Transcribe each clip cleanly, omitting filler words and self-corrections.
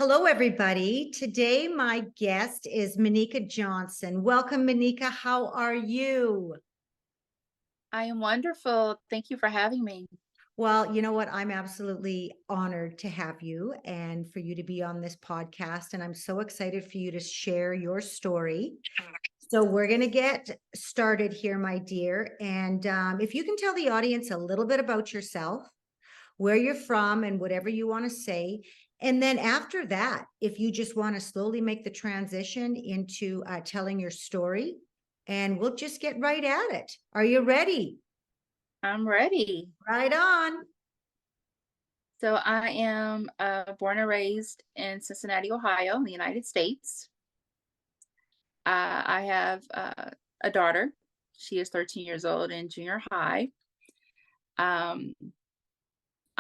Hello, everybody. Today, my guest is Meneka Johnson. Welcome, Meneka. How are you? I am wonderful. Thank you for having me. Well, you know what? I'm absolutely honored to have you and for you to be on this podcast. And I'm so excited for you to share your story. So, we're going to get started here, my dear. And if you can tell the audience a little bit about yourself, where you're from, and whatever you want to say. And then after that, if you just want to slowly make the transition into telling your story, and we'll just get right at it. Are you ready? I'm ready. Right on. So I am born and raised in Cincinnati, Ohio, in the United States. I have a daughter. She is 13 years old in junior high. Um,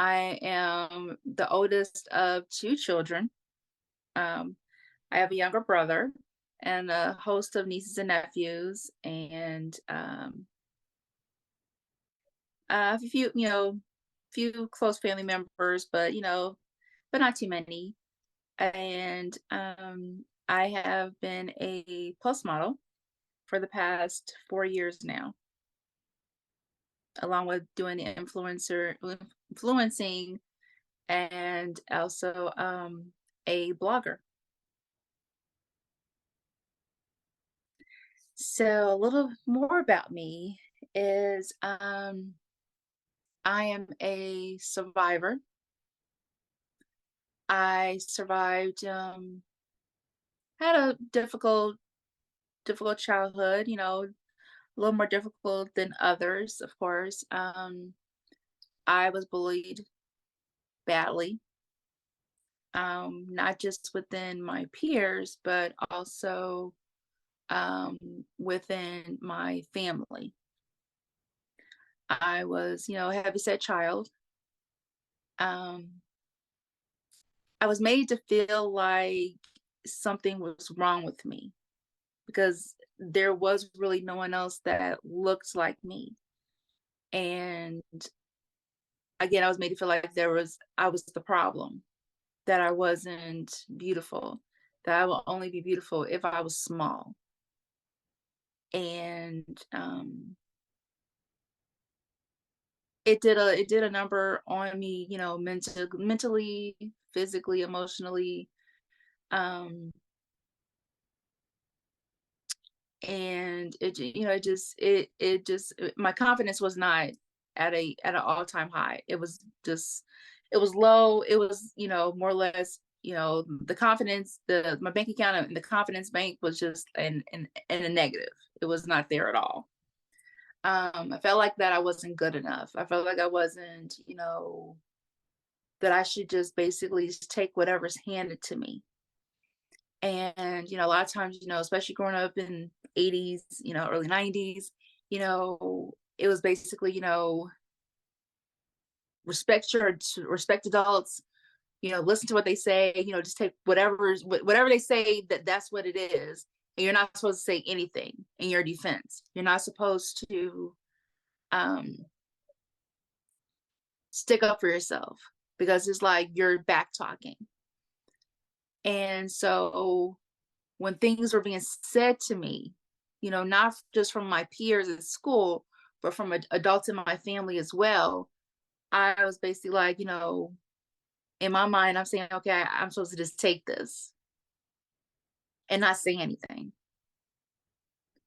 I am the oldest of two children. Um, I have a younger brother and a host of nieces and nephews, and a few, few close family members, but not too many. And I have been a plus model for the past 4 years now, along with doing the influencing and also a blogger. So a little more about me is I am a survivor. I survived, had a difficult childhood, a little more difficult than others, of course. I was bullied badly, not just within my peers, but also within my family. I was, a heavyset child. Um, I was made to feel like something was wrong with me because there was really no one else that looked like me. And again, I was made to feel like I was the problem, that I wasn't beautiful, that I will only be beautiful if I was small. And it did a number on me, mentally, physically, emotionally. Um, and my confidence was not at an all-time high. It was low. It was, more or less, the confidence, the my bank account and the confidence bank was just in a negative. It was not there at all. I felt like that I wasn't good enough. I felt like I wasn't, that I should just basically just take whatever's handed to me. And, a lot of times, especially growing up in 80s, early 90s, it was basically, respect adults, listen to what they say, just take whatever they say, that's what it is. And you're not supposed to say anything in your defense. You're not supposed to um stick up for yourself because it's like you're back talking. And so when things were being said to me, not just from my peers at school, but from adults in my family as well, I was basically like, in my mind, I'm saying, okay, I'm supposed to just take this and not say anything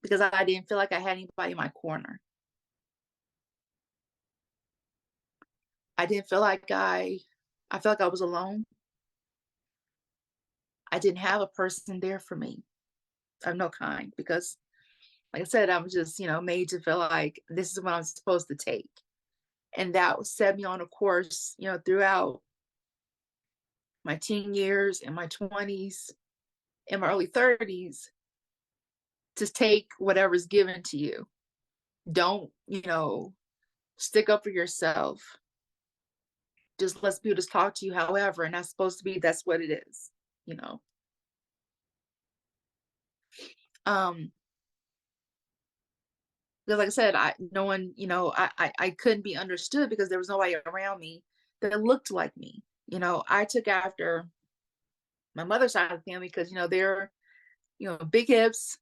because I didn't feel like I had anybody in my corner. I didn't feel like I felt like I was alone. I didn't have a person there for me of no kind because, like I said, I was just, made to feel like this is what I'm supposed to take. And that set me on a course, throughout my teen years and my 20s and my early 30s to take whatever's given to you. Don't, stick up for yourself. Just let people just talk to you however, and that's supposed to be, that's what it is, you know. Um, because like I said, no one, I couldn't be understood because there was nobody around me that looked like me. I took after my mother's side of the family, because they're big hips,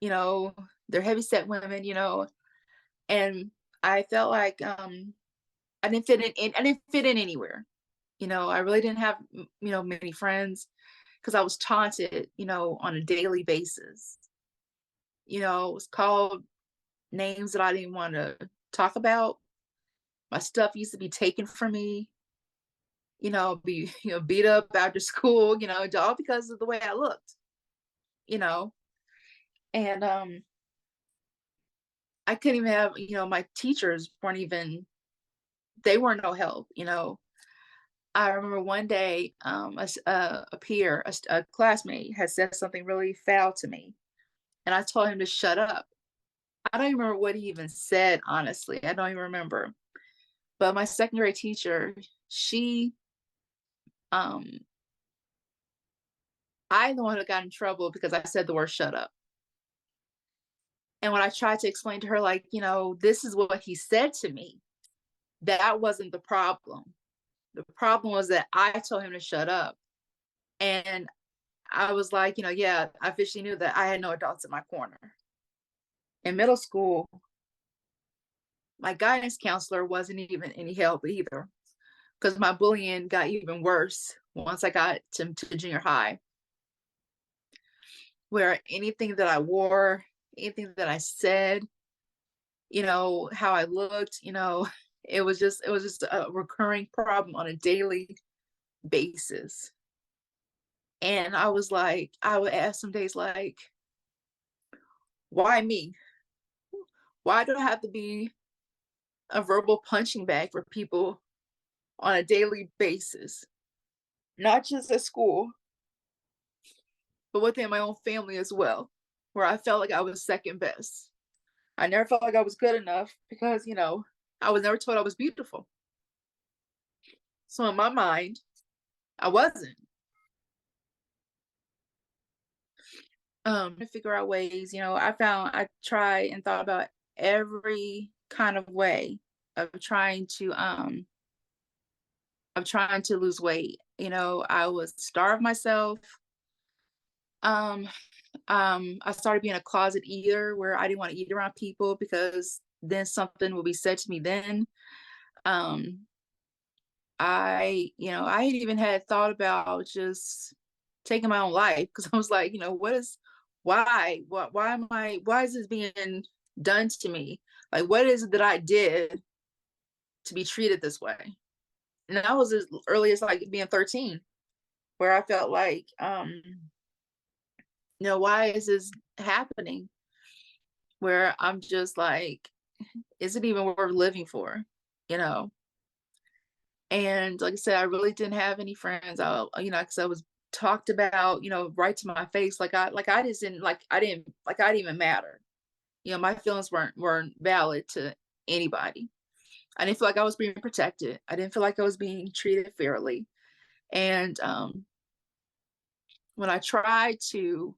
you know, they're heavy set women, and I felt like I didn't fit I didn't fit in anywhere. I really didn't have many friends because I was taunted, on a daily basis. Was called names that I didn't want to talk about. My stuff used to be taken from me, be beat up after school, all because of the way I looked, you know. And I couldn't even have, my teachers weren't even, they weren't no help. I remember one day, a peer, a classmate had said something really foul to me, and I told him to shut up. I don't even remember what he even said, honestly. I don't even remember. But my secondary teacher, she, um, I the one who got in trouble because I said the word shut up. And when I tried to explain to her, like, this is what he said to me, that wasn't the problem. The problem was that I told him to shut up. And I was like, yeah, I officially knew that I had no adults in my corner. In middle school, my guidance counselor wasn't even any help either, because my bullying got even worse once I got to junior high, where anything that I wore, anything that I said, how I looked, it was just a recurring problem on a daily basis. And I was like, I would ask some days like, why me? Why do I have to be a verbal punching bag for people on a daily basis? Not just at school, but within my own family as well, where I felt like I was second best. I never felt like I was good enough because, I was never told I was beautiful. So in my mind, I wasn't. To figure out ways, I try and thought about every kind of way of trying to lose weight. I would starve myself. Um, I started being a closet eater where I didn't want to eat around people because then something will be said to me then. Um, I had even had thought about just taking my own life because I was like, why is this being done to me? Like, what is it that I did to be treated this way? And I was as early as like being 13, where I felt like, why is this happening? Where I'm just like, is it even worth living for? You know? And like I said, I really didn't have any friends. Because I was talked about, right to my face. I just didn't I didn't even matter. My feelings weren't valid to anybody. I didn't feel like I was being protected. I didn't feel like I was being treated fairly. And when I tried to,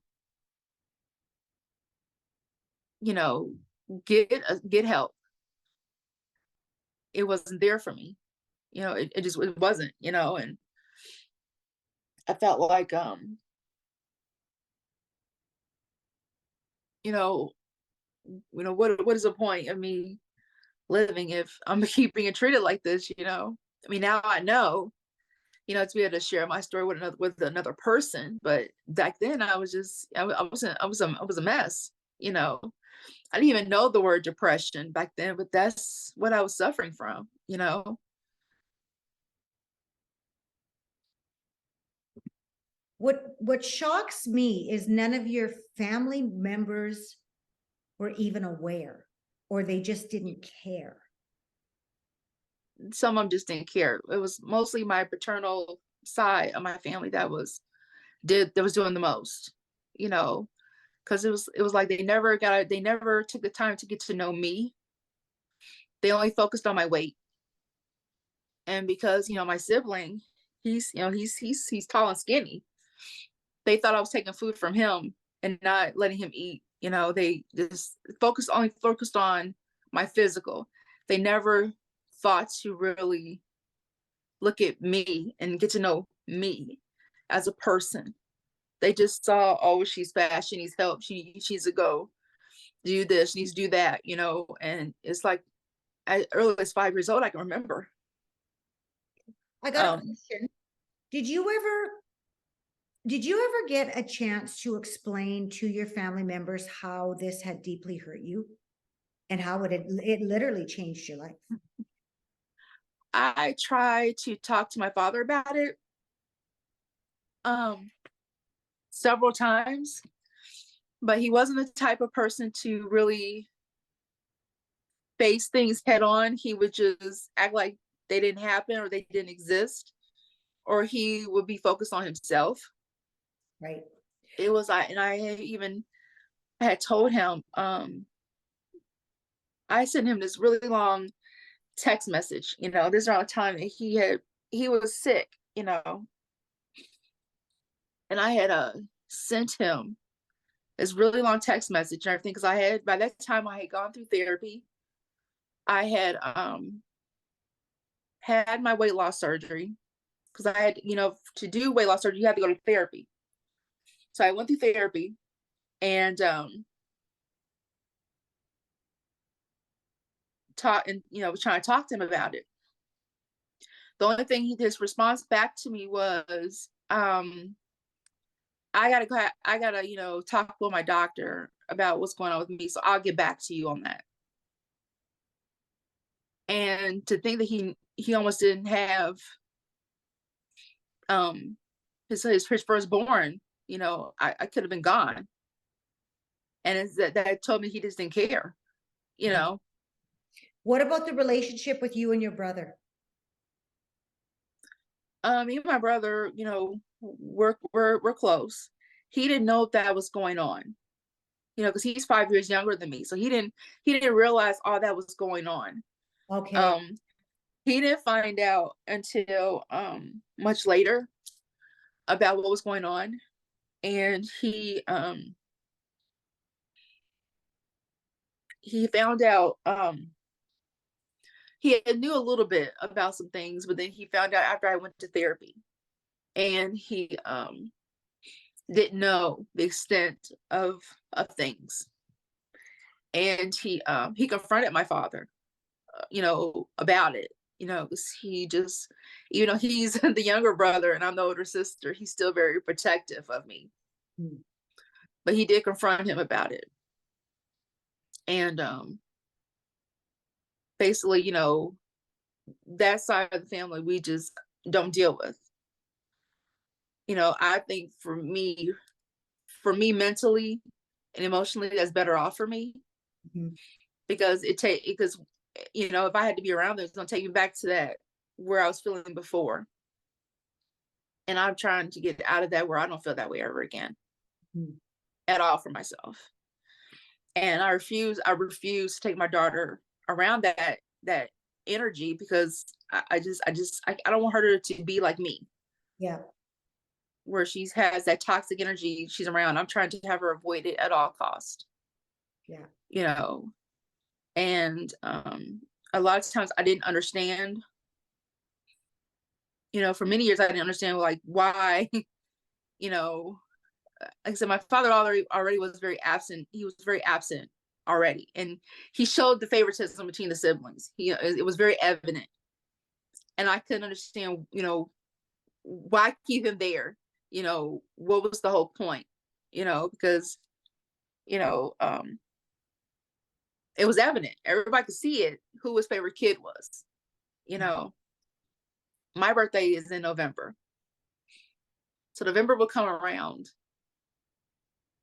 you know, get help, it wasn't there for me. It wasn't, and I felt like you know, what is the point of me living if I'm keeping treated like this? I mean, now I know, to be able to share my story with another person. But back then, I was just, I was a mess. I didn't even know the word depression back then, but that's what I was suffering from. What shocks me is none of your family members were even aware, or they just didn't care. Some of them just didn't care. It was mostly my paternal side of my family that was doing the most. You know, because it was like they never took the time to get to know me. They only focused on my weight. And because my sibling, he's tall and skinny, they thought I was taking food from him and not letting him eat. They just focused on my physical. They never thought to really look at me and get to know me. as a person. They just saw, oh, she's fast, she needs help, she needs to go do this, she needs to do that, you know. And it's like, as early as 5 years old, I can remember. I got a question. Did you ever get a chance to explain to your family members how this had deeply hurt you and how it literally changed your life? I tried to talk to my father about it um several times, but he wasn't the type of person to really face things head on. He would just act like they didn't happen or they didn't exist, or he would be focused on himself. Right. It was and I had told him, I sent him this really long text message, you know, this around the time that he was sick, you know, and I had sent him this really long text message and everything, because I had, by that time, I had gone through therapy. I had had my weight loss surgery, because I had, you know, to do weight loss surgery, you have to go to therapy. So I went through therapy, and taught, and you know, was trying to talk to him about it. The only thing his response back to me was, I gotta, you know, talk with my doctor about what's going on with me, so I'll get back to you on that. And to think that he almost didn't have um his firstborn, you know, I could have been gone. And it's that told me he just didn't care, you know. What about the relationship with you and your brother? Me and my brother, you know, we're close. He didn't know that was going on, you know, because he's 5 years younger than me. So he didn't realize all that was going on. Okay. Um, he didn't find out until much later about what was going on. And he found out, he knew a little bit about some things, but then he found out after I went to therapy. And he didn't know the extent of things. And he confronted my father, you know, about it, you know, because he just, you know, he's the younger brother and I'm the older sister, he's still very protective of me. Hmm. But he did confront him about it. And basically, you know, that side of the family we just don't deal with. You know, I think for me mentally and emotionally, that's better off for me. Mhm. Because you know, if I had to be around them, it's gonna take me back to that where I was feeling before. And I'm trying to get out of that where I don't feel that way ever again Mhm. at all for myself. And I refuse to take my daughter around that energy, because I don't want her to be like me, Yeah. where she has that toxic energy she's around. I'm trying to have her avoid it at all cost, Yeah. you know. And a lot of times I didn't understand, you know, for many years I didn't understand like why, you know, like I said, my father already was very absent. He was very absent already, and he showed the favoritism between the siblings. It was very evident, and I couldn't understand, you know, why keep him there. You know, what was the whole point? You know, because you know, it was evident. Everybody could see it. Who his favorite kid was. You know, my birthday is in November, so November will come around,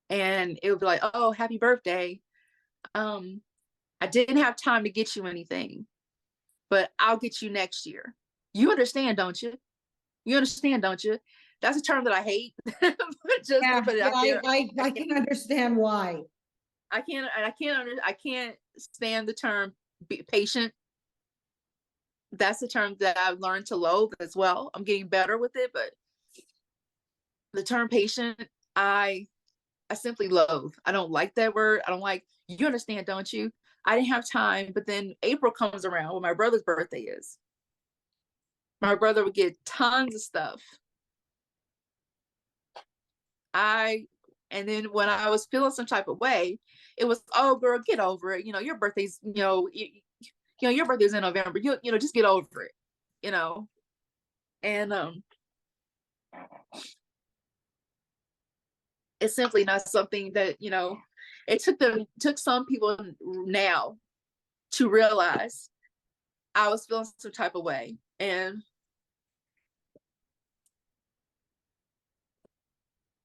and it would be like, "Oh, happy birthday! Um, I didn't have time to get you anything, but I'll get you next year." You understand, don't you? You understand, don't you? That's a term that I hate, but just to Yeah. put it Yeah. out there, I can understand why. I can't stand the term patient. That's the term that I've learned to loathe as well. I'm getting better with it, but the term patient, I simply loathe. I don't like that word. I don't like, you understand, don't you? I didn't have time, but then April comes around when my brother's birthday is. My brother would get tons of stuff. And then when I was feeling some type of way, it was, oh girl, get over it. Your birthday's, your birthday's in November. Just get over it. You know, and it's simply not something that it took some people now to realize I was feeling some type of way, and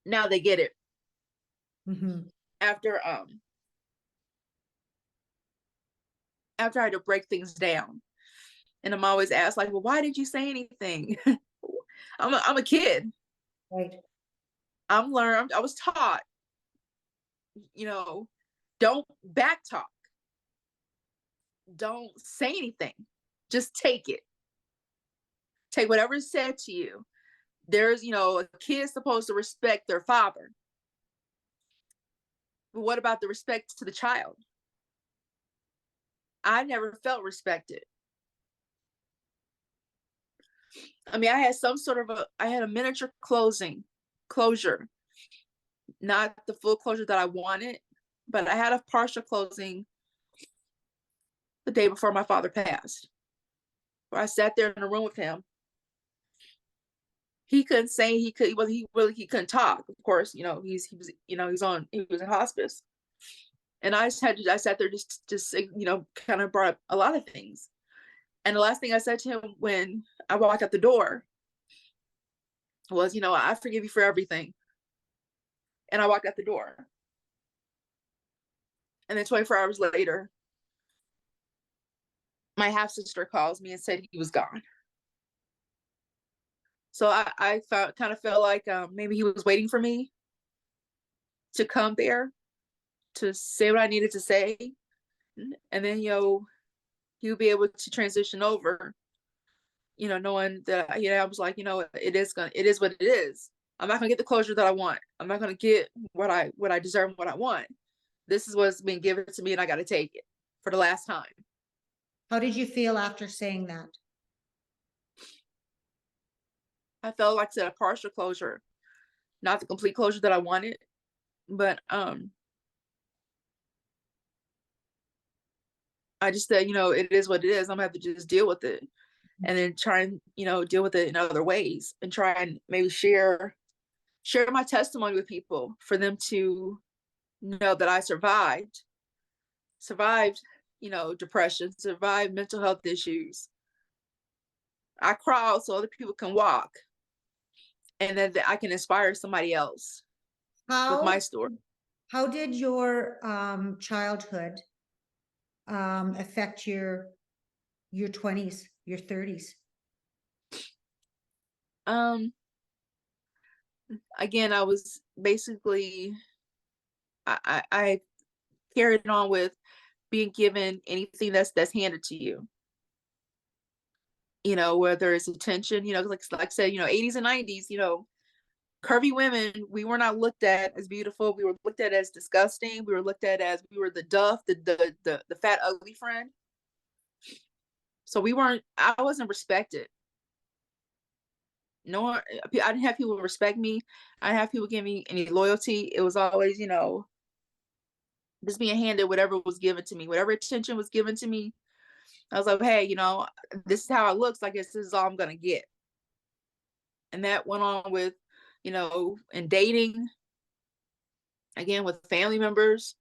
now they get it. Mm-hmm. After after I had to break things down, and I'm always asked like, well, why did you say anything? I'm a kid. Right. I was taught, don't back talk, don't say anything, just take it, take whatever is said to you. There's, a kid is supposed to respect their father, but what about the respect to the child? I never felt respected. I mean, I had a miniature closure, not the full closure that I wanted, but I had a partial closing the day before my father passed, where I sat there in a room with him. He couldn't say, he couldn't talk. Of course, he was in hospice. And I sat there just kind of brought up a lot of things. And the last thing I said to him when I walked out the door was, I forgive you for everything. And I walked out the door. And then 24 hours later, my half sister calls me and said he was gone. So I kind of felt like maybe he was waiting for me to come there to say what I needed to say. And then, he'll be able to transition over, knowing that, I was like, it is what it is. I'm not gonna get the closure that I want. I'm not gonna get what I deserve and what I want. This is what's being given to me, and I got to take it for the last time. How did you feel after saying that? I felt like I said a partial closure, not the complete closure that I wanted, but I just said, it is what it is. I'm gonna have to just deal with it, and then try and deal with it in other ways, and try and maybe share my testimony with people for them to know that I survived, depression, survived mental health issues. I crawled so other people can walk, and then I can inspire somebody else with my How story. how did your childhood affect your 20s, your 30s? Um, Again, I was basically I carried on with being given anything that's handed to you. Whether it's attention, like I said, 80s and 90s, curvy women, we were not looked at as beautiful. We were looked at as disgusting. We were looked at as we were the duff, the fat, ugly friend. So I wasn't respected. No one, I didn't have people respect me. I didn't have people give me any loyalty. It was always, just being handed whatever was given to me, whatever attention was given to me. I was like, hey, this is how it looks. I guess this is all I'm gonna get. And that went on with, in dating, again with family members,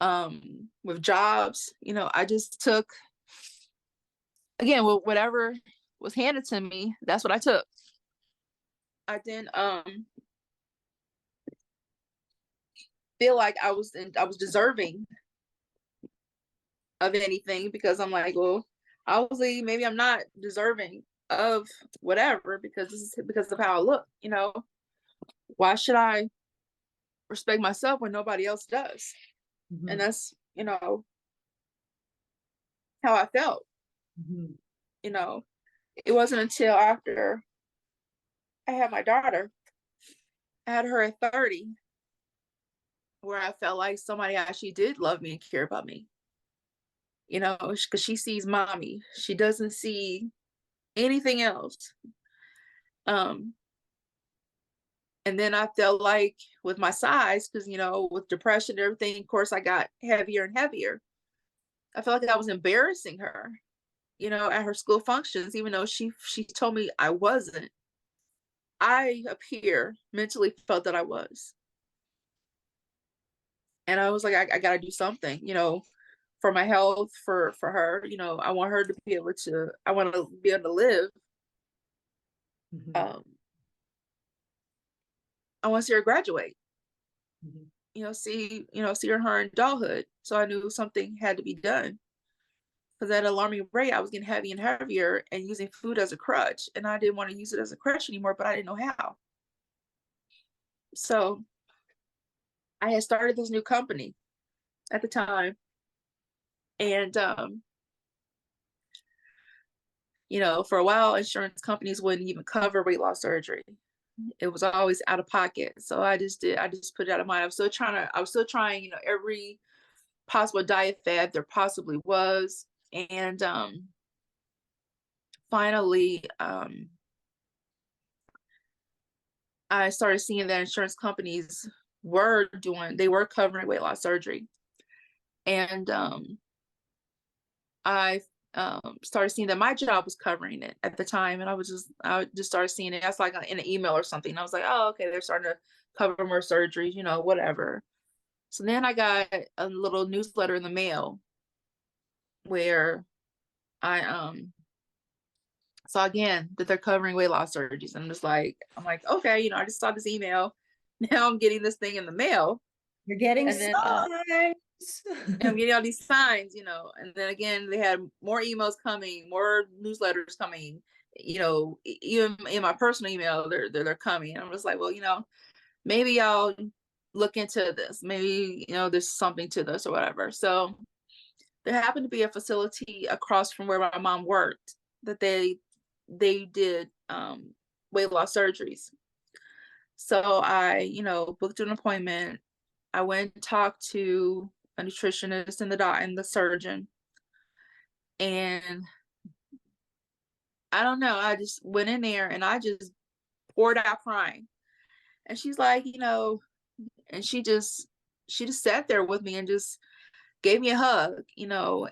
with jobs. I just took, again, whatever was handed to me. That's what I took. I didn't feel like I was deserving of anything, because I'm like, well, obviously maybe I'm not deserving of whatever, because this is because of how I look. Why should I respect myself when nobody else does? Mm-hmm. And that's how I felt. Mm-hmm. It wasn't until after I had my daughter, I had her at 30, where I felt like somebody actually did love me and care about me. Because she sees mommy, she doesn't see anything else. And then I felt like with my size, because with depression and everything, of course, I got heavier and heavier. I felt like I was embarrassing her, at her school functions, even though she told me I wasn't. I appear mentally felt that I was. And I was like, I gotta do something, for my health, for her. I want her to be able to, I want to be able to live. Mhm, Um, I want to see her graduate, mhm. see her in adulthood. So I knew something had to be done. Because at an alarming rate, I was getting heavy and heavier and using food as a crutch. And I didn't want to use it as a crutch anymore, but I didn't know how. So I had started this new company at the time. And, for a while, insurance companies wouldn't even cover weight loss surgery. It was always out of pocket. So I just put it out of mind. I was still trying, every possible diet fad there possibly was. And finally, I started seeing that insurance companies they were covering weight loss surgery. And I started seeing that my job was covering it at the time. And I just started seeing it. That's like in an email or something. And I was like, oh, okay, they're starting to cover more surgeries, whatever. So then I got a little newsletter in the mail where I saw again that they're covering weight loss surgeries. I'm like, okay, I just saw this email. Now I'm getting this thing in the mail. You're getting And then signs. and I'm getting all these signs, and then again they had more emails coming, more newsletters coming, even in my personal email, they're coming. And I'm just like, well, maybe I'll look into this. Maybe, there's something to this or whatever. So there happened to be a facility across from where my mom worked that they did weight loss surgeries. So I, booked an appointment. I went and talked to a nutritionist and the surgeon. And I don't know, I just went in there and I just poured out crying. And she's like, and she just sat there with me and just gave me a hug,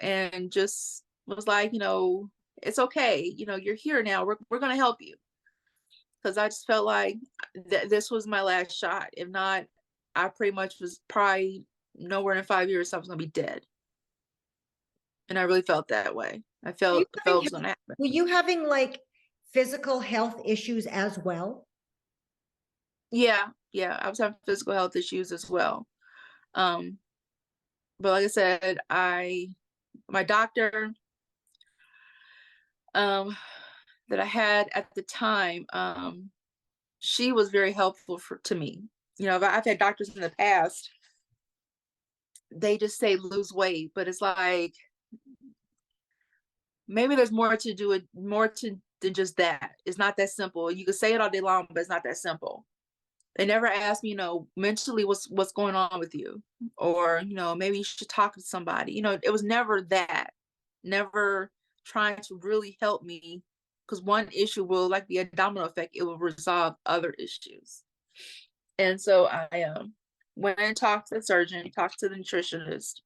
and just was like, it's okay, you're here now. We're gonna help you. Because I just felt like this was my last shot. If not, I pretty much was probably nowhere in 5 years I was gonna be dead. And I really felt that way. I Were you felt having it was gonna happen. were you having like physical health issues as well? Yeah, yeah, I was having physical health issues as well. Um, but like I said, my doctor, um, that I had at the time, she was very helpful to me. I've had doctors in the past, they just say lose weight, but it's like maybe there's more to do it, more to than just that. It's not that simple. You can say it all day long, but it's not that simple. They never asked me, mentally what's going on with you, or maybe you should talk to somebody. It was never that. Never trying to really help me, because one issue will like be a domino effect. It will resolve other issues. And so I went and talked to the surgeon, talked to the nutritionist,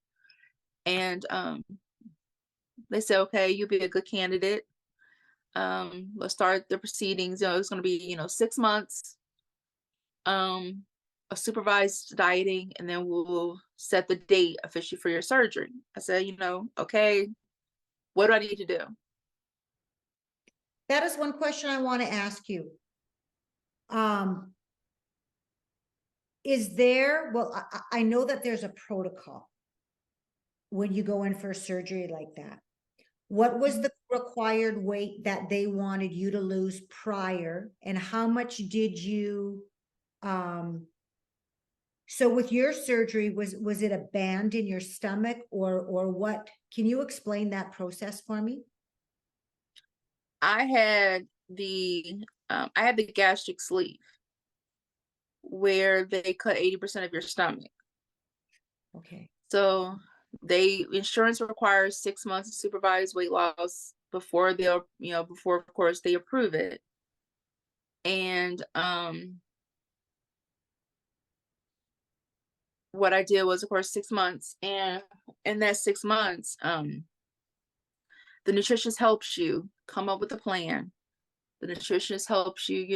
and they said, okay, you'll be a good candidate. Let's start the proceedings. It's going to be 6 months um of supervised dieting, and then we'll set the date officially for your surgery. I said, okay, what do I need to do? That is one question I want to ask you. Um, is there, well, I know that there's a protocol when you go in for surgery like that. What was Mhm. the required weight that they wanted you to lose prior, and how much did you, so with your surgery, was it a band in your stomach, or what? Can you explain that process for me? I had the gastric sleeve where they cut 80% of your stomach. Okay. So insurance requires 6 months of supervised weight loss before before of course they approve it. And what I did was, of course, 6 months, and in that 6 months, the nutritionist helps you come up with a plan. The nutritionist helps you,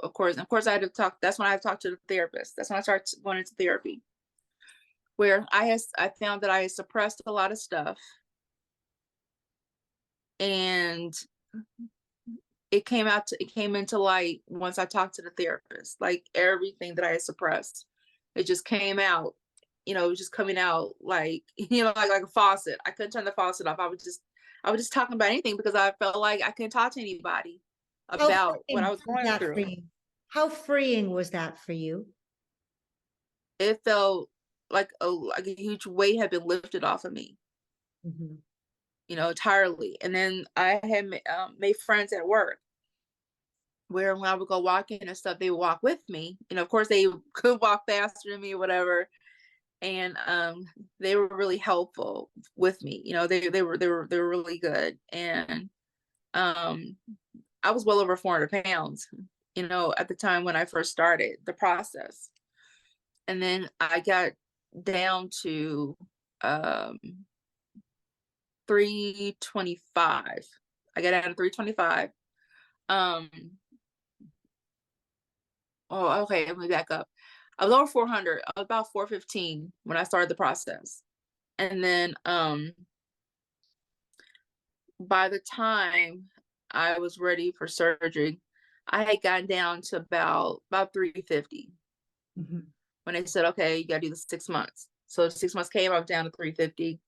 of course, I had to talk. That's when I talked to the therapist. That's when I started going into therapy, where I found that I had suppressed a lot of stuff, and it came into light once I talked to the therapist. Like everything that I had suppressed, it just came out. It was just coming out like like a faucet. I couldn't turn the faucet off. I was just talking about anything because I felt like I couldn't talk to anybody How about what I freeing was was going that for through. you? How freeing was that for you? It felt like a huge weight had been lifted off of me, Mhm. entirely. And then I had made friends at work where when I would go walking and stuff, they would walk with me. Of course, they could walk faster than me or whatever. And they were really helpful with me. They were really good. And um, I was well over 400 pounds, at the time when I first started the process. And then I got down to um 325. I got down to 325. Um, oh, okay, let me back up. I was over 400. I was about 415 when I started the process. And then by the time I was ready for surgery, I had gotten down to about 350 Mhm. when they said, okay, you gotta do the 6 months. So the 6 months came, I was down to 350,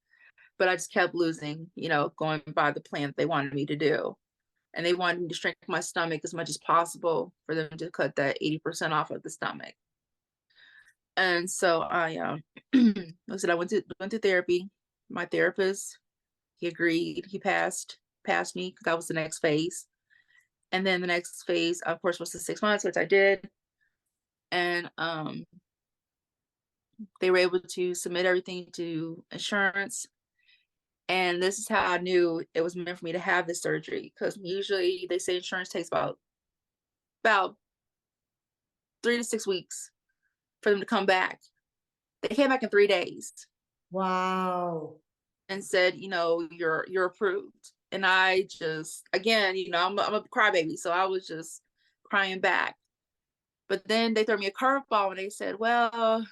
but I just kept losing, going by the plan that they wanted me to do. And they wanted me to shrink my stomach as much as possible for them to cut that 80% off of the stomach. And so I said I went to therapy. My therapist, he agreed. He passed me because that was the next phase. And then the next phase, of course, was the 6 months, which I did. And they were able to submit everything to insurance. And this is how I knew it was meant for me to have this surgery, because usually they say insurance takes about 3 to 6 weeks for them to come back. They came back in 3 days Wow. and said, you're approved. And I just, again, I'm a crybaby, so I was just crying back. But then they threw me a curveball and they said, well,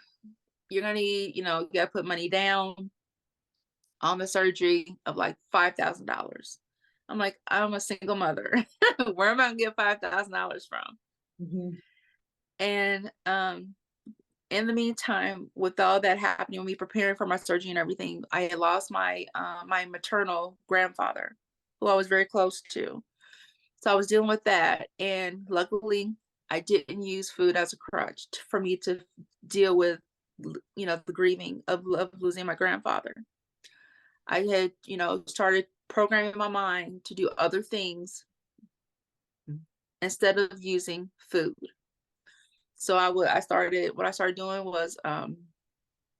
you're gonna need, you gotta put money down on the surgery of like $5,000. I'm like, I'm a single mother. Where am I gonna get $5,000 from? Mhm. And in the meantime, with all that happening, with me preparing for my surgery and everything, I had lost my maternal grandfather, who I was very close to. So I was dealing with that, and luckily, I didn't use food as a crutch for me to deal with, the grieving of losing my grandfather. I had, started programming my mind to do other things instead of using food. So what I started doing was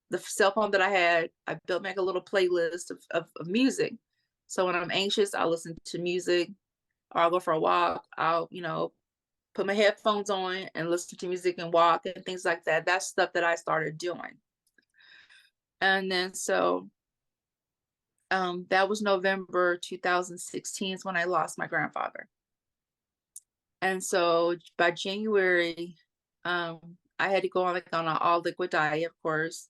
the cell phone that I had, I built like a little playlist of music. So when I'm anxious, I'll listen to music, or I'll go for a walk. I'll, put my headphones on and listen to music and walk and things like that. That's stuff that I started doing. And then so that was November 2016 is when I lost my grandfather. And so by January, I had to go on on an all liquid diet, of course,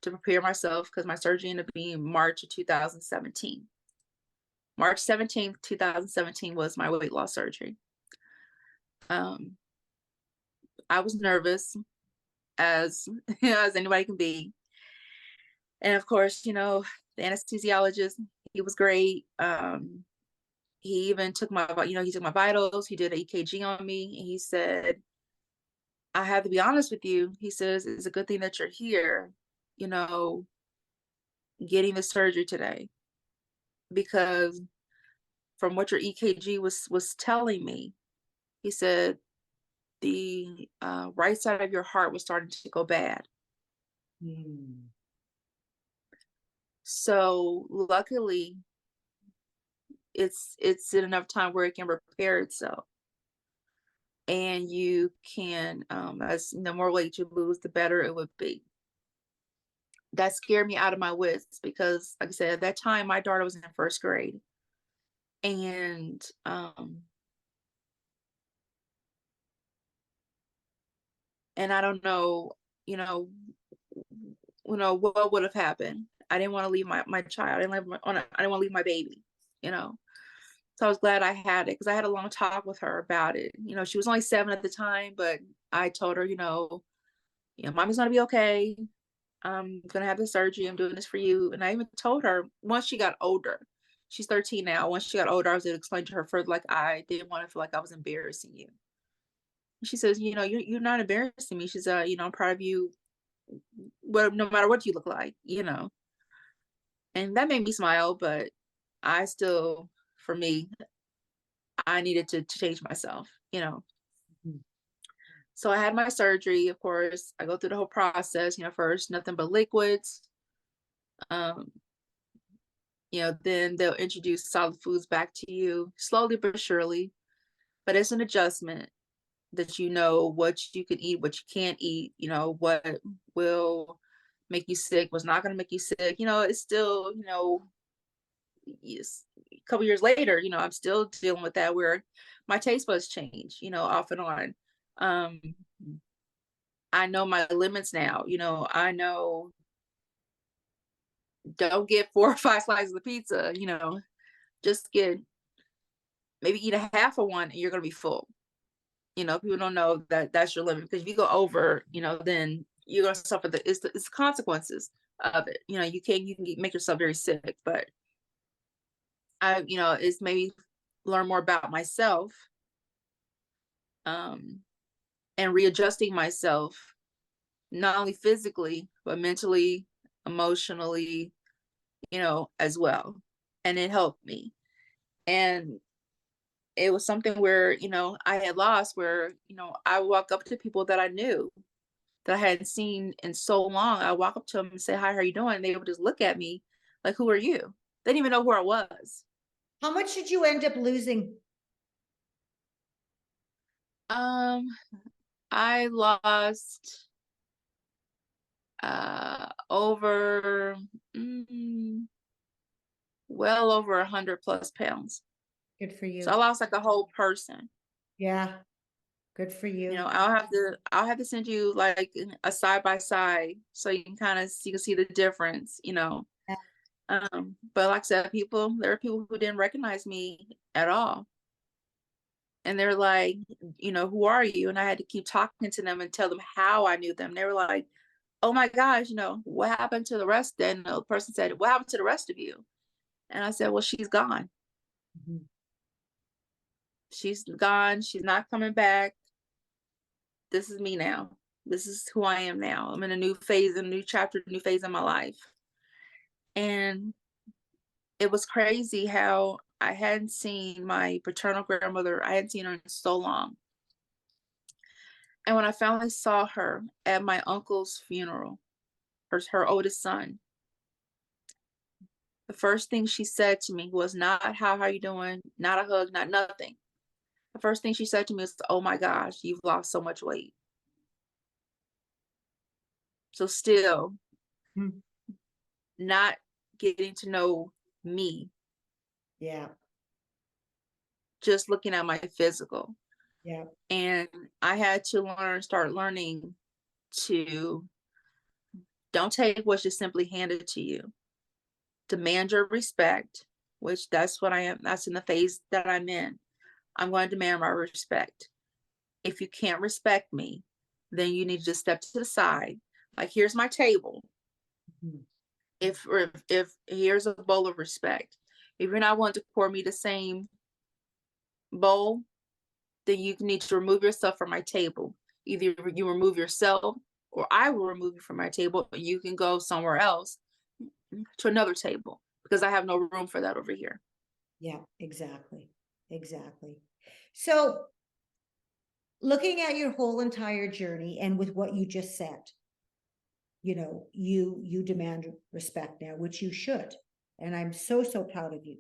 to prepare myself because my surgery ended up being March of 2017. March 17th, 2017 was my weight loss surgery. Um, I was nervous as as anybody can be. And of course, the anesthesiologist, he was great. He even took he took my vitals, he did an EKG on me, and he said, I have to be honest with you. He says, it's a good thing that you're here, you know, getting the surgery today, because from what your EKG was telling me, he said the right side of your heart was starting to go bad. Mm. So luckily, it's in enough time where it can repair itself, and you can, as the more weight you lose, the better it would be. that scared me out of my wits because, like I said, at that time, my daughter was in first grade. And I don't know, you know, what would have happened. I didn't want to leave my child. I didn't want to leave my baby, you know. So I was glad I had it because I had a long talk with her about it. She was only 7 at the time, but I told her, mommy's gonna be okay. I'm gonna have the surgery. I'm doing this for you. And I even told her once she got older, she's 13 now. Once she got older, I was gonna explain to her further, like I didn't want to feel like I was embarrassing you. She says, you're not embarrassing me. She said, I'm proud of you. Well, no matter what you look like. And that made me smile, but I still, for me, I needed to change myself. Mhm. So I had my surgery, of course. I go through the whole process, first nothing but liquids. Um, then they'll introduce solid foods back to you slowly but surely. But it's an adjustment that what you can eat, what you can't eat, what will make you sick, what's not going to make you sick. It's still, yes, a couple years later, I'm still dealing with that where my taste buds change, off and on. Um, I know my limits now, I know don't get 4 or 5 slices of pizza, just get maybe eat a half of one and you're gonna be full. People don't know that that's your limit because if you go over, then you're gonna suffer it's the consequences of it. You can make yourself very sick, but it's maybe learn more about myself, um, and readjusting myself, not only physically, but mentally, emotionally, as well. And it helped me. And it was something where, I had lost where, I walk up to people that I knew that I hadn't seen in so long. I walk up to them and say, "Hi, how are you doing?" They would just look at me like, "Who are you?" They didn't even know who I was. How much did you end up losing? Um, I lost over well over 100 plus pounds. Good for So I you. lost like a whole person. Yeah, good for you. I'll have to send you like a side by side so you can see the difference. Yeah. But like I said, there are people who didn't recognize me at all. And they're like, who are you? And I had to keep talking to them and tell them how I knew them. They were like, "Oh my gosh, what happened to the rest?" Then the person said, "What happened to the rest of you?" And I said, "Well, she's gone. Mhm. She's gone. She's not coming back. This is me now. This is who I am now. I'm in a new phase, a new chapter, a new phase in my life." And it was crazy how I hadn't seen my paternal grandmother. I hadn't seen her in so long. And when I finally saw her at my uncle's funeral, her oldest son, the first thing she said to me was not how are you doing, not a hug, not nothing. The first thing she said to me was, "Oh my gosh, you've lost so much weight." So still Mm. not getting to know me, Yeah, just looking at my physical. yeah. And I had to start learning to don't take what's just simply handed to you. Demand your respect, which that's what I am. That's in the phase that I'm in. I'm going to demand my respect. If you can't respect me, then you need to just step to the side. Like, here's my table. Mhm. If here's a bowl of respect. If you're not wanting to pour me the same bowl, then you need to remove yourself from my table. Either you remove yourself or I will remove you from my table. You can go somewhere else to another table because I have no room for that over here. Yeah, exactly. Exactly. So, looking at your whole entire journey and with what you just said, you demand respect now, which you should. And I'm so, so proud of you.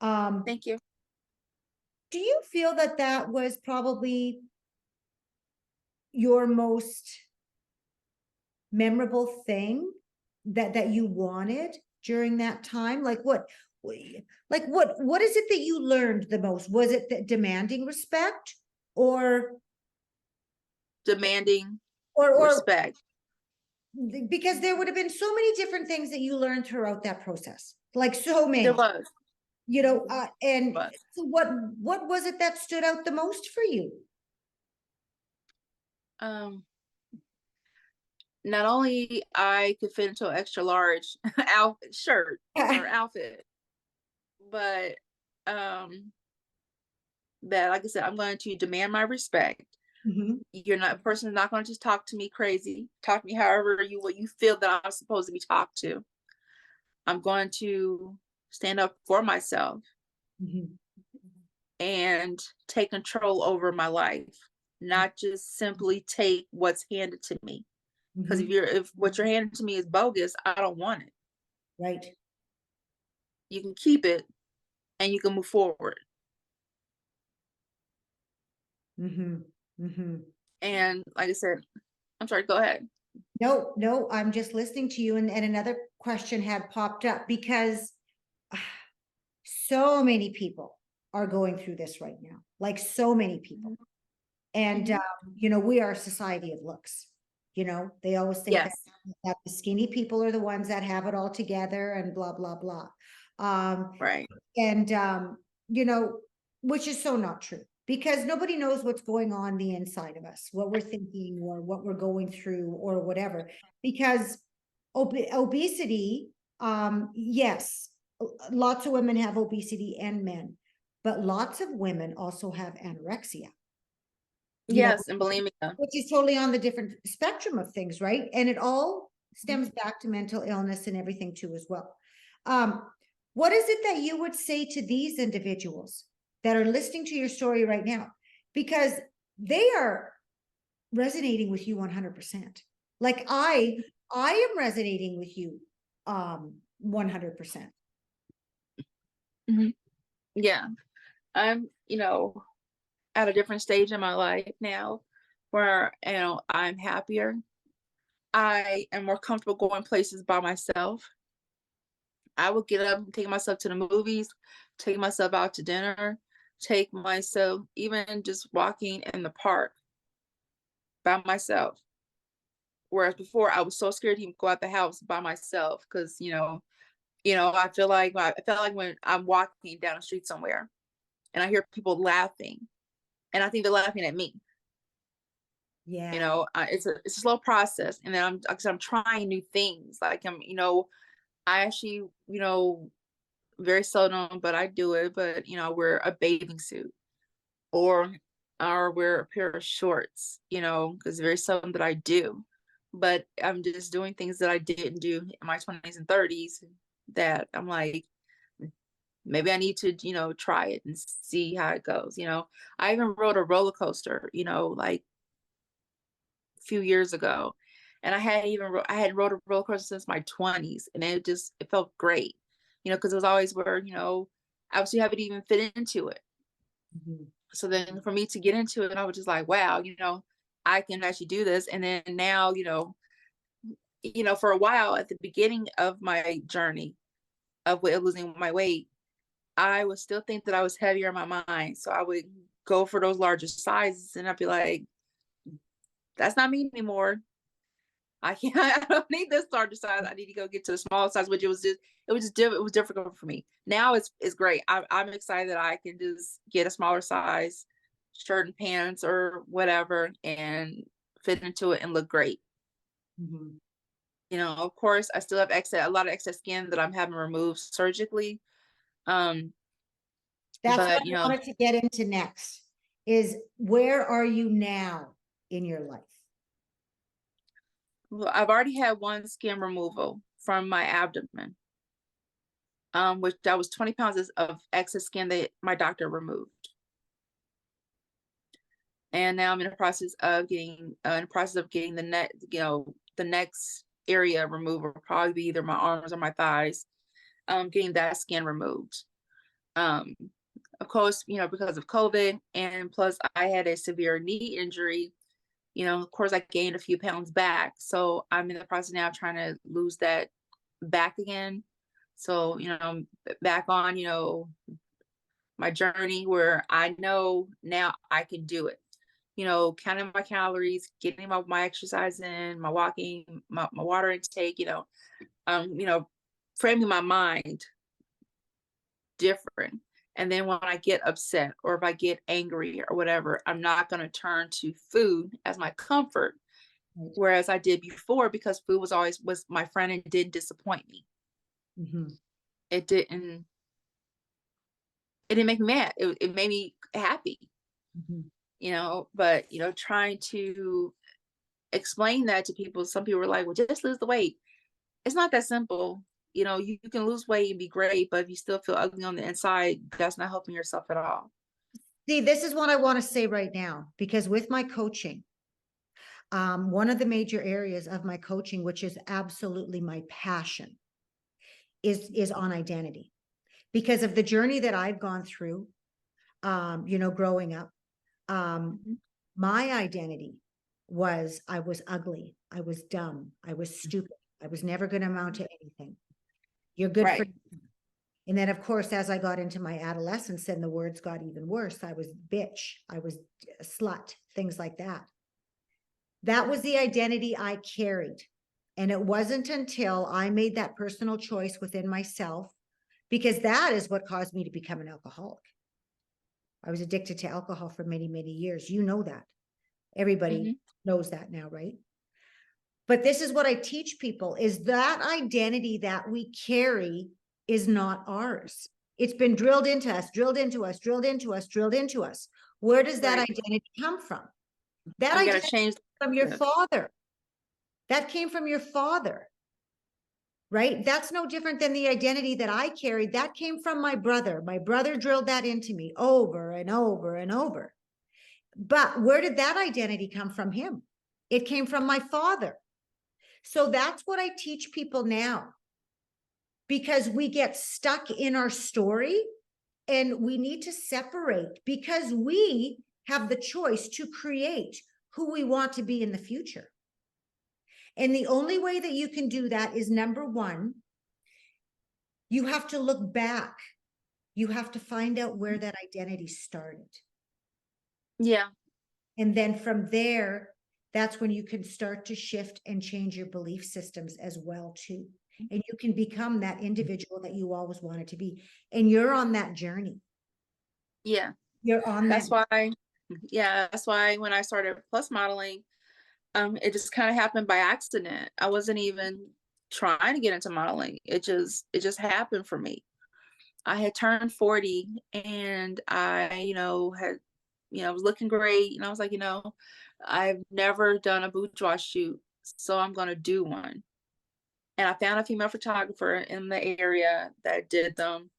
Um, Thank you. do you feel that that was probably your most memorable thing that you wanted during that time? Like what is it that you learned the most? Was it that demanding respect, or Demanding or respect. because there would have been so many different things that you learned throughout that process, like so There many, was, and but so what was it that stood out the most for you? um not only I could fit into an extra large shirt or outfit, but um that, like I said, I'm going to demand my respect. Mhm. You're not a person is not going to just talk to me crazy. Talk to me however you what you feel that I'm supposed to be talked to. I'm going to stand up for myself Mhm. and take control over my life, not just simply take what's handed to me. Because Mhm. if what you're handing to me is bogus, I don't want it. Right. You can keep it and you can move forward. Mhm. Mhm. And like I said, I'm sorry, go ahead. No, no, I'm just listening to you. And another question had popped up because so many people are going through this right now, like so many people. And, Hmm. we are a society of looks. They always think that, Yes, that the skinny people are the ones that have it all together and blah, blah, blah. Um, right. and, you know, which is so not true because nobody knows what's going on the inside of us, what we're thinking or what we're going through or whatever. Because obesity, yes, lots of women have obesity and men, but lots of women also have anorexia, you know, Yes, and bulimia. which is totally on the different spectrum of things, right? And it all stems back to mental illness and everything too, as well. Um, what is it that you would say to these individuals that are listening to your story right now? Because they are resonating with you 100%. Like I am resonating with you 100%. Mhm. Yeah, I'm, at a different stage in my life now where, I'm happier. I am more comfortable going places by myself. I will get up and take myself to the movies, take myself out to dinner, take myself even just walking in the park by myself. Whereas before I was so scared to even go out the house by myself because, I felt like when I'm walking down the street somewhere and I hear people laughing and I think they're laughing at me. Yeah. It's a slow process, and then like I said, I'm trying new things. Like I actually, very seldom, but I do it. But wear a bathing suit or wear a pair of shorts. Because very seldom that I do. But I'm just doing things that I didn't do in my 20s and 30s that I'm like, maybe I need to, try it and see how it goes. I even rode a roller coaster, like a few years ago. And I hadn't rode a roller coaster since my 20s. And it felt great, because it was always where, obviously you haven't even fit into it. Mhm. So then for me to get into it, I was just like, wow, I can actually do this. And then now, for a while at the beginning of my journey of losing my weight, I would still think that I was heavier in my mind. So I would go for those larger sizes and I'd be like, that's not me anymore. I can't, I don't need this larger size. I need to go get to the small size, which it was difficult for me. Now it's great. I'm excited that I can just get a smaller size shirt and pants or whatever and fit into it and look great. Mhm. Of course, I still have a lot of excess skin that I'm having removed surgically. Um, That's what but I wanted to get into next is where are you now in your life? well, I've already had one skin removal from my abdomen, which that was 20 pounds of excess skin that my doctor removed. And now I'm in the process of getting the next area removed will probably be either my arms or my thighs, getting that skin removed. Um, of course, because of COVID, and plus I had a severe knee injury Of course, I gained a few pounds back. So I'm in the process now of trying to lose that back again. So, I'm back on, my journey where I know now I can do it. Counting my calories, getting my exercise in, my walking, my water intake, um, you know, framing my mind different. And then when I get upset or if I get angry or whatever, I'm not going to turn to food as my comfort, Right. whereas I did before because food was my friend and didn't disappoint me. Mhm. It didn't it didn't make me mad. It made me happy, Mhm. but trying to explain that to people, some people were like, well, just lose the weight. It's not that simple. You can lose weight and be great, but if you still feel ugly on the inside, that's not helping yourself at all. See, this is what I want to say right now, because with my coaching, one of the major areas of my coaching, which is absolutely my passion, is on identity, because of the journey that I've gone through, growing up. Um, Mhm. my identity was I was ugly, I was dumb, I was stupid, I was never going to amount to anything. You're good for. Right. And then, of course, as I got into my adolescence and the words got even worse, I was bitch, I was a slut, things like that. That was the identity I carried. And it wasn't until I made that personal choice within myself, because that is what caused me to become an alcoholic. I was addicted to alcohol for many, many years. You know that. Everybody Hmm. knows that now, right? But this is what I teach people, is that identity that we carry is not ours. It's been drilled into us, drilled into us, drilled into us, drilled into us. Where does that Right. identity come from? That And we got to identity change. from your the- father. That came from your father, right? That's no different than the identity that I carried. That came from my brother. My brother drilled that into me over and over and over. But where did that identity come from him? It came from my father. So that's what I teach people now, because we get stuck in our story and we need to separate, because we have the choice to create who we want to be in the future. And the only way that you can do that is, number one, you have to look back. You have to find out where that identity started. Yeah. And then from there, that's when you can start to shift and change your belief systems as well too. And you can become that individual that you always wanted to be. And you're on that journey. Yeah. You're on that. That's why. Yeah. That's why when I started plus modeling, it just kind of happened by accident. I wasn't even trying to get into modeling. It just happened for me. I had turned 40 and I, was looking great. And I was like, I've never done a boudoir shoot, so I'm going to do one. And I found a female photographer in the area that did them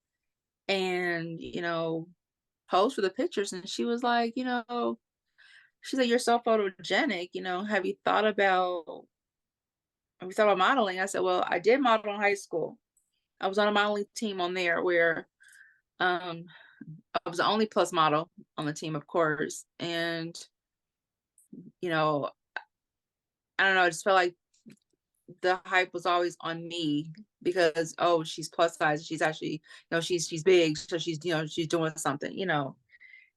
and, posed for the pictures. And she was like, she said, you're so photogenic, have you thought about modeling? I said, well, I did model in high school. I was on a modeling team on there where um I was the only plus model on the team, of course. And, you know, I don't know, I just felt like the hype was always on me because, oh, she's plus size. She's actually, she's big. So she's doing something,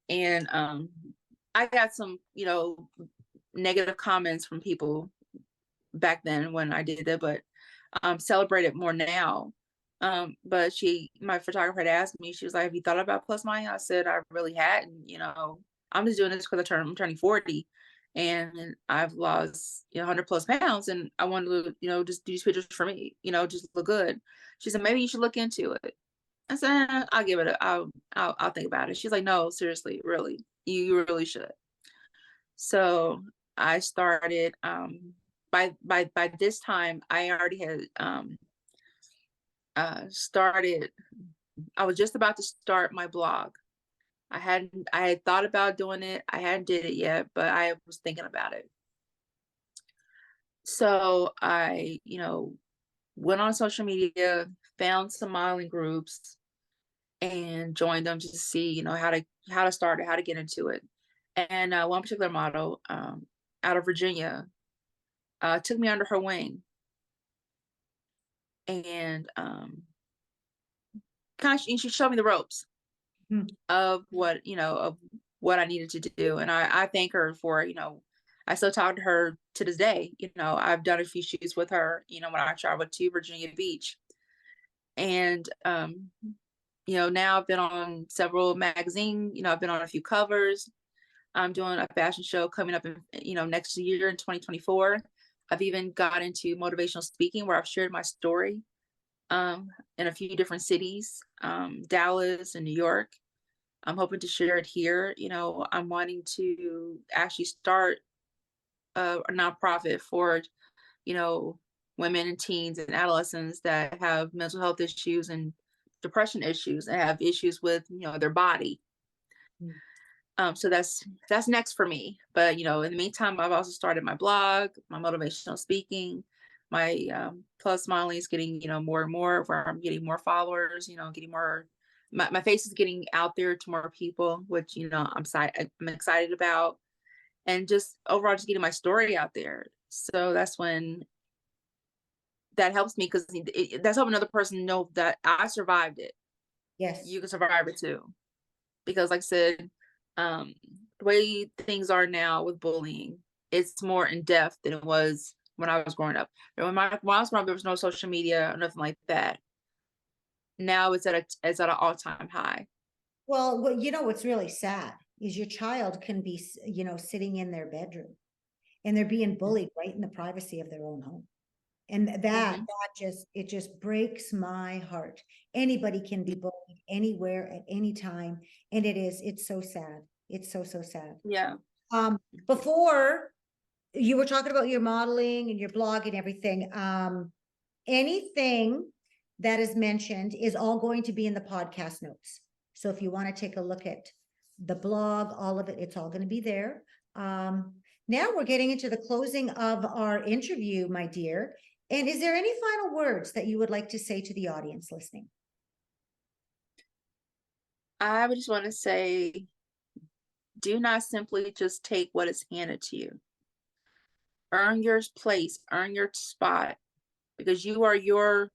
And I got some, negative comments from people back then when I did that, but celebrate it more now. But my photographer had asked me, she was like, have you thought about plus mine? I said, I really hadn't, I'm just doing this because I'm turning 40 and I've lost, 100 plus pounds and I wanted to, just do these pictures for me, just look good. She said, maybe you should look into it. I said, I'll give it I'll think about it. She's like, no, seriously, really, you really should. So I started, by this time I already had, started, I was just about to start my blog. I had thought about doing it. I hadn't did it yet, but I was thinking about it. So I, went on social media, found some modeling groups and joined them to see, how to start it, how to get into it. And one particular model, out of Virginia, took me under her wing and she showed me the ropes Mm. of what I needed to do. And I thank her for, I still talk to her to this day. I've done a few shoots with her, when I traveled to Virginia Beach. And now I've been on several magazines, I've been on a few covers. I'm doing a fashion show coming up in, next year in 2024. I've even got into motivational speaking where I've shared my story in a few different cities, Dallas and New York. I'm hoping to share it here. I'm wanting to actually start a nonprofit for, you know, women and teens and adolescents that have mental health issues and depression issues and have issues with, their body. Mm. So that's next for me. But in the meantime, I've also started my blog, my motivational speaking, my plus modeling is getting more and more, where I'm getting more followers. Getting more. My face is getting out there to more people, which I'm excited about, and just overall just getting my story out there. So that's when that helps me because that's helping another person know that I survived it. Yes. You can survive it too. Because like I said, the way things are now with bullying, it's more in depth than it was when I was growing up. And when I was growing up, there was no social media or nothing like that. Now it's at an all-time high. Well, what's really sad is your child can be, sitting in their bedroom and they're being bullied right in the privacy of their own home. And Mm-hmm. it just breaks my heart. Anybody can be bullied anywhere at any time. And it's so sad. It's so, so sad. Yeah. Before you were talking about your modeling and your blog and everything, anything that is mentioned is all going to be in the podcast notes. So if you want to take a look at the blog, all of it, it's all going to be there. Now we're getting into the closing of our interview, my dear. And is there any final words that you would like to say to the audience listening? I would just want to say, do not simply just take what is handed to you. Earn your place, earn your spot, because you are your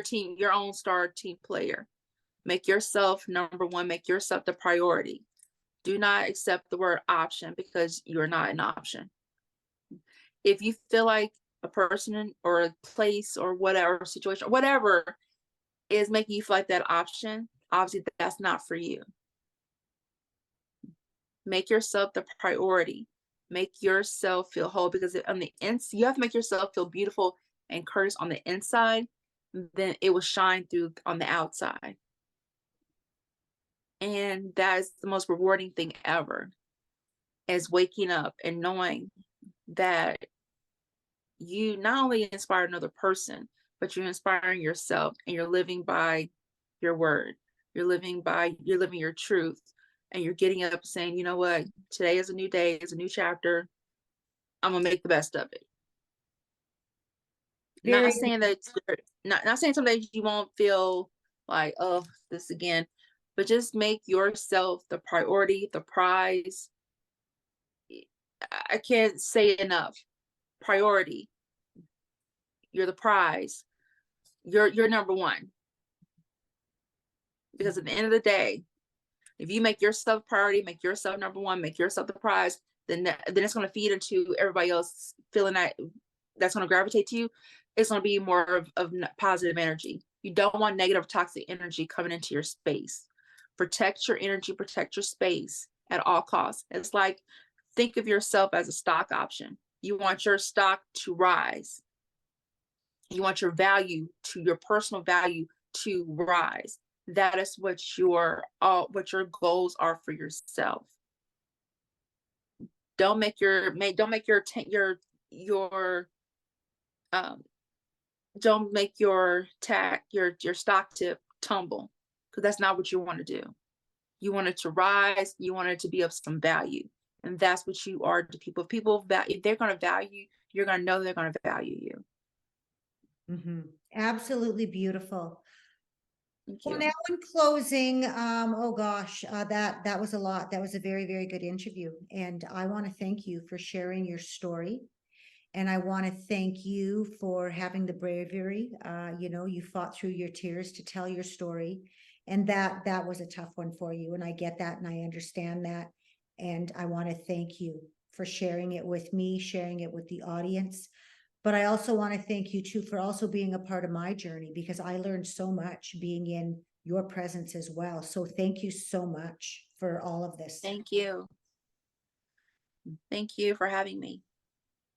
team, your own star team player. Make yourself number one, make yourself the priority. Do not accept the word option because you're not an option. If you feel like a person or a place or whatever situation, whatever is making you feel like that option, obviously that's not for you. Make yourself the priority. Make yourself feel whole, because on the inside, you have to make yourself feel beautiful and courteous on the inside, then it will shine through on the outside. And that is the most rewarding thing ever, is waking up and knowing that you not only inspire another person, but you're inspiring yourself, and you're living by your word. You're living your truth, and you're getting up saying, you know what, today is a new day, it's a new chapter. I'm gonna make the best of it. Very, Not saying that not saying some days you won't feel like, oh, this again, but just make yourself the priority, the prize. I can't say enough. Priority. You're the prize. You're number one. Because at the end of the day, if you make yourself priority, make yourself number one, make yourself the prize, then it's going to feed into everybody else feeling that's going to gravitate to you. It's going to be more of positive energy. You don't want negative, toxic energy coming into your space. Protect your energy, protect your space at all costs. It's like, think of yourself as a stock option. You want your stock to rise. You want your personal value to rise. That is what your goals are for yourself. Don't make your don't make your stock tip tumble, because that's not what you want to do. You want it to rise. You want it to be of some value, and that's what you are to people. If they're going to value, you're going to know they're going to value you. absolutely beautiful. Thank Well, you. now in closing, oh gosh, that was a lot. That was a very, very good interview. And I want to thank you for sharing your story. And I want to thank you for having the bravery. You fought through your tears to tell your story. And that was a tough one for you. And I get that and I understand that. And I want to thank you for sharing it with me, sharing it with the audience. But I also want to thank you too for also being a part of my journey because I learned so much being in your presence as well. So thank you so much for all of this. Thank you. Thank you for having me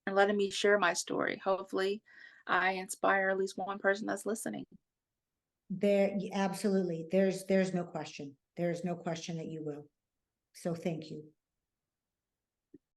and letting me share my story. Hopefully, I inspire at least one person that's listening. Absolutely. There's no question. There's no question that you will. So thank you.